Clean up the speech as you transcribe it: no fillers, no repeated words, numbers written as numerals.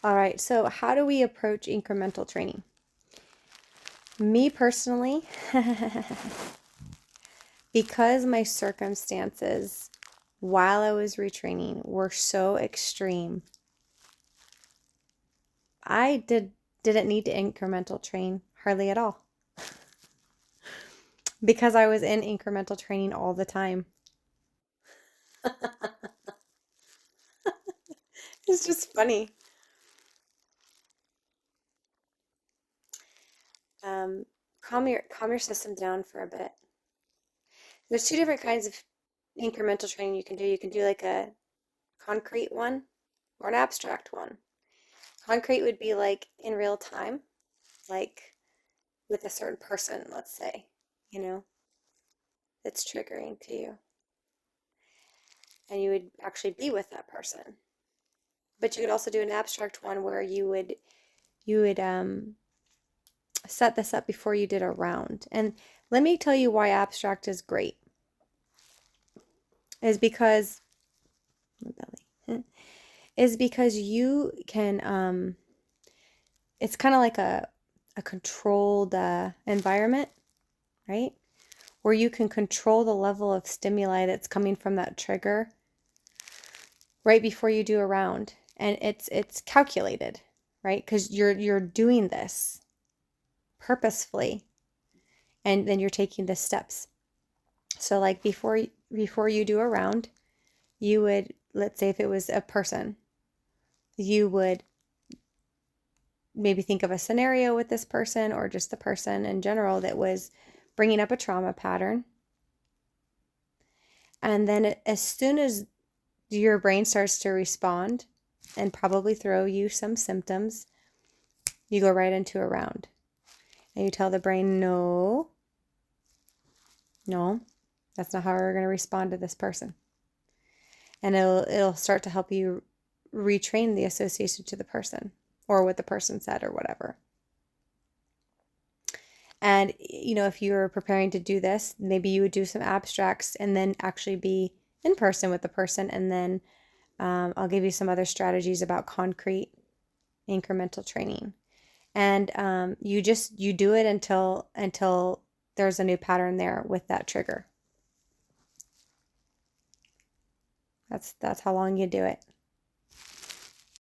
All right, so how do we approach incremental training? Me personally, because my circumstances while I was retraining were so extreme, didn't need to incremental train hardly at all because I was in incremental training all the time. It's just funny. Um, calm your system down for a bit. There's two different kinds of incremental training you can do. You can do like a concrete one or an abstract one. Concrete would be like in real time, like with a certain person, let's say, you know, that's triggering to you. And you would actually be with that person. But you could also do an abstract one where you would set this up before you did a round. And let me tell you why abstract is great. Is because is because you can it's kind of like a controlled environment, right? Where you can control the level of stimuli that's coming from that trigger right before you do a round. And it's calculated, right? Because you're doing this purposefully, and then you're taking the steps. So like before you do a round, you would, let's say if it was a person, you would maybe think of a scenario with this person or just the person in general that was bringing up a trauma pattern. And then as soon as your brain starts to respond and probably throw you some symptoms, you go right into a round. And you tell the brain, no, that's not how we're going to respond to this person. And it'll start to help you retrain the association to the person or what the person said or whatever. And, if you were preparing to do this, maybe you would do some abstracts and then actually be in person with the person. And then I'll give you some other strategies about concrete incremental training. And you do it until there's a new pattern there with that trigger. That's how long you do it.